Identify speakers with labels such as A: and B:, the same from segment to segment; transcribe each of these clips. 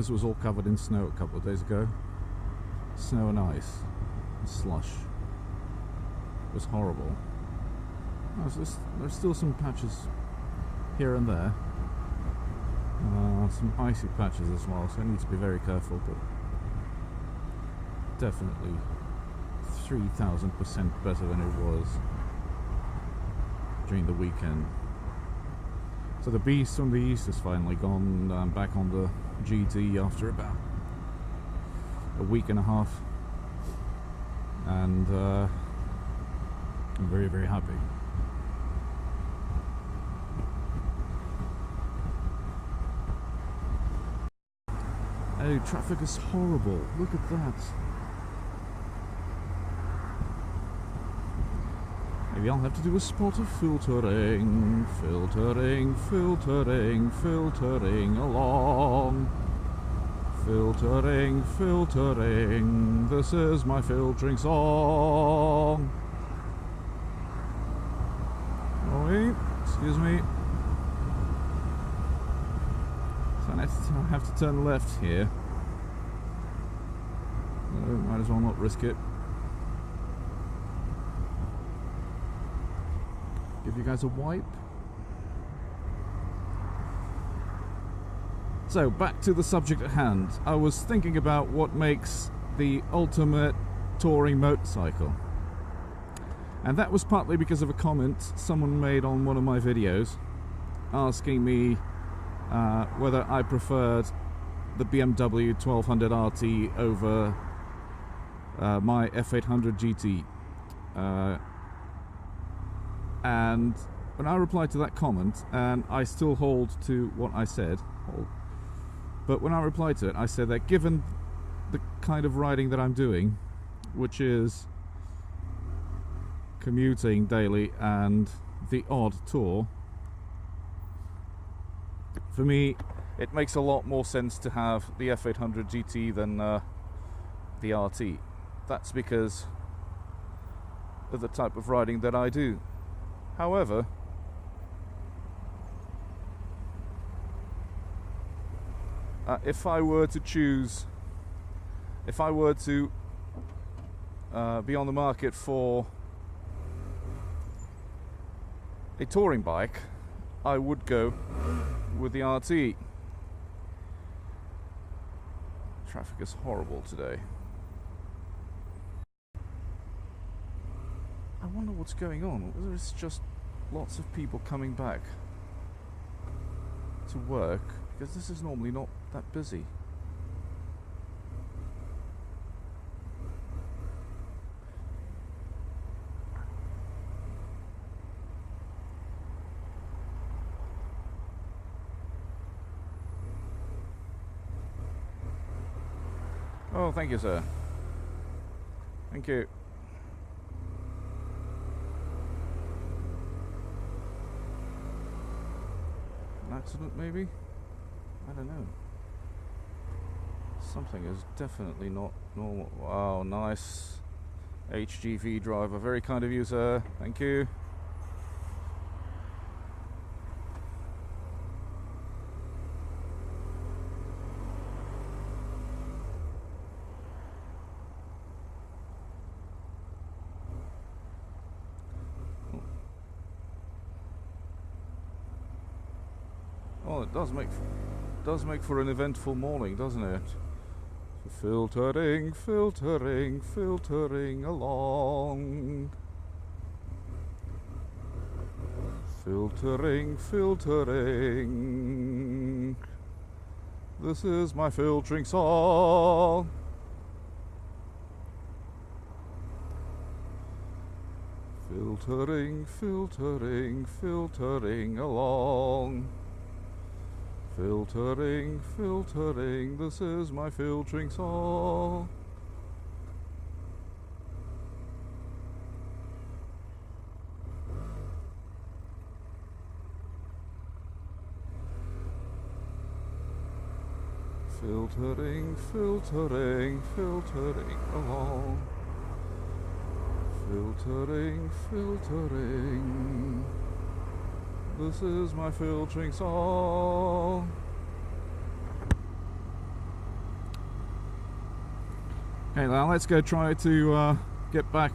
A: this was all covered in snow a couple of days ago. Snow and ice and slush. It was horrible. There's still some patches here and there. Some icy patches as well, so I need to be very careful, but definitely 3,000% better than it was during the weekend. So the beast from the east is finally gone. I'm back on the GT after about a week and a half, and I'm very, very happy. Oh, traffic is horrible. Look at that. Maybe I'll have to do a spot of filtering, filtering, filtering, filtering along. Filtering, filtering, this is my filtering song. Oh wait, excuse me. So I have to turn left here. Might as well not risk it. Give you guys a wipe. So back to the subject at hand. I was thinking about what makes the ultimate touring motorcycle, and that was partly because of a comment someone made on one of my videos asking me whether I preferred the BMW 1200RT over my F800GT. And when I replied to that comment, and I still hold to what I said, but when I replied to it, I said that given the kind of riding that I'm doing, which is commuting daily and the odd tour, for me it makes a lot more sense to have the F800GT than the RT. That's because of the type of riding that I do. However, if I were to choose, if I were to be on the market for a touring bike, I would go with the RT. Traffic is horrible today. I wonder what's going on. Whether it's just lots of people coming back to work, because this is normally not that busy. Oh, thank you, sir. Thank you. An accident, maybe? I don't know. Something is definitely not normal. Wow, nice. HGV driver. Very kind of you, sir. Thank you. Well, it does make for an eventful morning, doesn't it? Filtering, filtering, filtering along. Filtering, filtering. This is my filtering song. Filtering, filtering, filtering along. Filtering, filtering, this is my filtering song. Filtering, filtering, filtering along. Filtering, filtering. This is my filtering song. Okay, now let's go try to get back.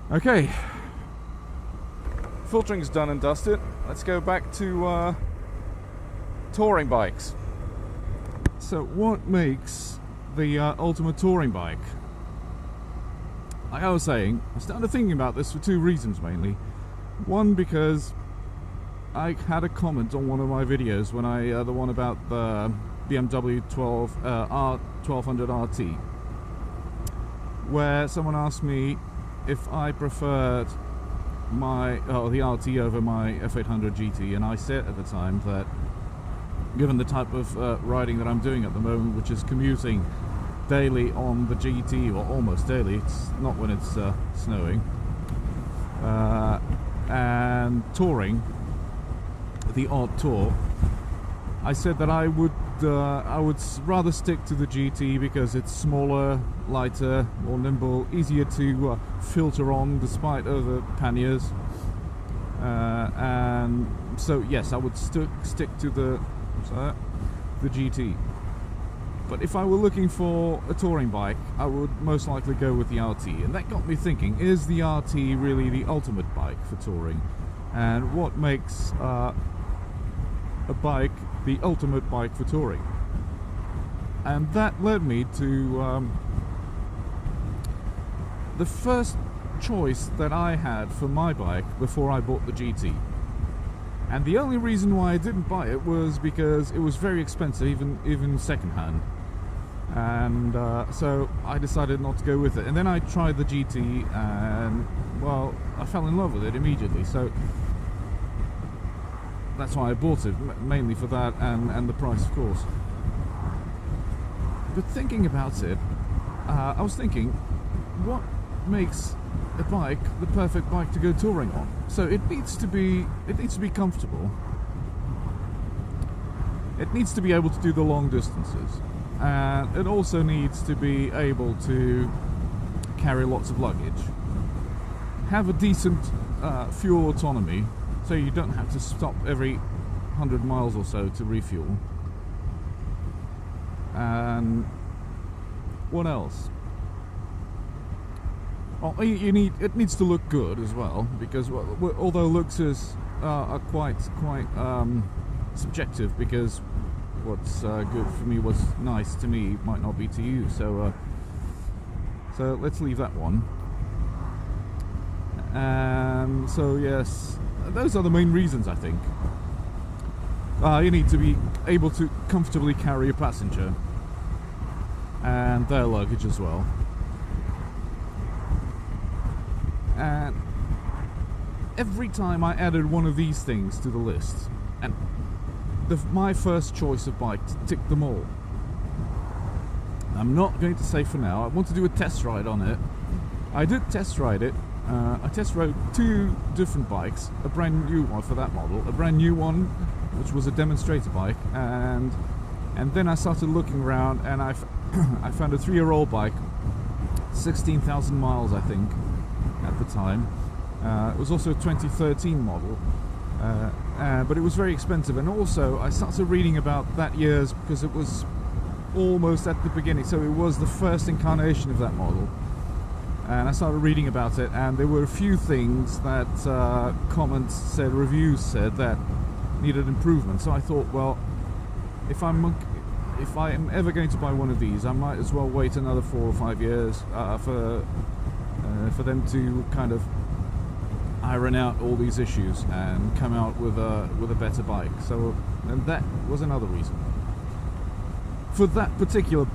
A: Okay, filtering's done and dusted. Let's go back to touring bikes. So what makes the ultimate touring bike? Like I was saying, I started thinking about this for two reasons mainly. One, because I had a comment on one of my videos when I the one about the BMW R1200RT, where someone asked me if I preferred the RT over my F800GT, and I said at the time that given the type of riding that I'm doing at the moment, which is commuting daily on the GT, or almost daily, it's not when it's snowing, and touring the odd tour, I said that I would rather stick to the GT because it's smaller, lighter, more nimble, easier to filter on despite other panniers, and so yes, I would stick to the GT. But if I were looking for a touring bike, I would most likely go with the RT, and that got me thinking, is the RT really the ultimate bike for touring? And what makes a bike the ultimate bike for touring? And that led me to the first choice that I had for my bike before I bought the GT. And the only reason why I didn't buy it was because it was very expensive, even second-hand. And so I decided not to go with it. And then I tried the GT, and well, I fell in love with it immediately. So that's why I bought it, mainly for that and the price, of course. But thinking about it, I was thinking, what makes a bike the perfect bike to go touring on? So it needs to be comfortable. It needs to be able to do the long distances, and it also needs to be able to carry lots of luggage, have a decent fuel autonomy, so you don't have to stop every 100 miles or so to refuel. And what else? Well, it needs to look good as well, because although looks are quite subjective, because what's good for me, what's nice to me, might not be to you. So let's leave that one. And so yes, those are the main reasons, I think. You need to be able to comfortably carry a passenger and their luggage as well. And every time I added one of these things to the list, and my first choice of bike ticked them all. I'm not going to say for now. I want to do a test ride on it. I did test ride it. I test rode two different bikes, a brand new one for that model, a brand new one which was a demonstrator bike, and then I started looking around, and I found a 3-year-old bike, 16,000 miles I think at the time. It was also a 2013 model, but it was very expensive. And also I started reading about that year's, because it was almost at the beginning, so it was the first incarnation of that model. And I started reading about it, and there were a few things that reviews said that needed improvement. So I thought, well, if I am ever going to buy one of these, I might as well wait another 4 or 5 years for them to kind of iron out all these issues and come out with a better bike. So, and that was another reason for that particular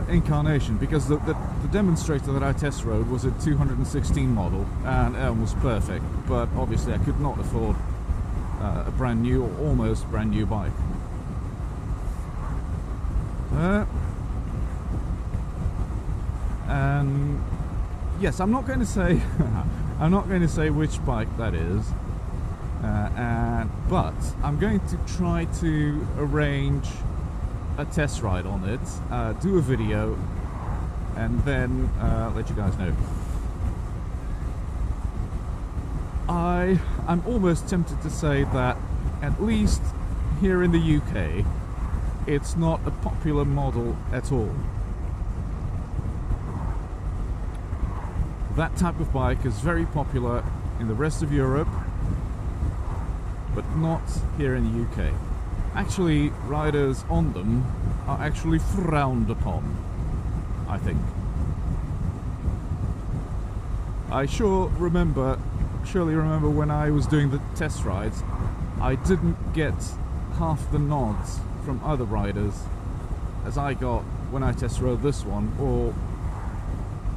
A: incarnation, because the demonstrator that I test rode was a 216 model, and it was perfect, but obviously I could not afford a brand new or almost brand new bike. And yes, I'm not going to say which bike that is, but I'm going to try to arrange a test ride on it, do a video, and then let you guys know. I'm almost tempted to say that, at least here in the UK, it's not a popular model at all. that type of bike is very popular in the rest of Europe, but not here in the UK. Actually, riders on them are actually frowned upon, I think. I surely remember when I was doing the test rides, I didn't get half the nods from other riders as I got when I test rode this one, or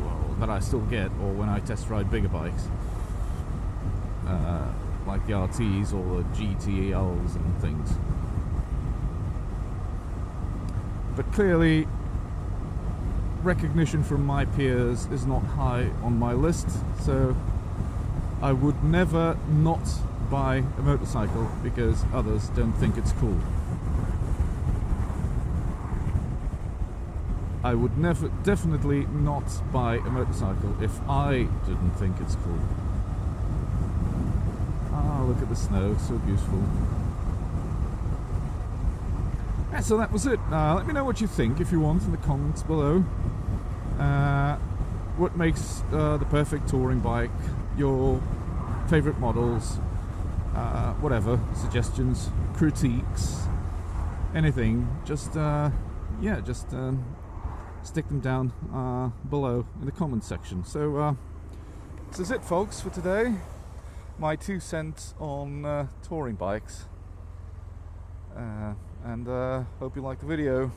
A: well, that I still get, or when I test ride bigger bikes, like the RTs or the GTLs and things. But clearly, recognition from my peers is not high on my list, so I would never not buy a motorcycle because others don't think it's cool. I would definitely not buy a motorcycle if I didn't think it's cool. Ah, look at the snow, so beautiful. Yeah, so that was it. Let me know what you think, if you want, in the comments below. What makes the perfect touring bike, your favourite models, whatever, suggestions, critiques, anything, just stick them down below in the comments section. So this is it, folks, for today. My 2 cents on touring bikes. And hope you liked the video.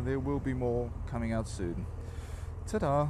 A: There will be more coming out soon. Ta-da!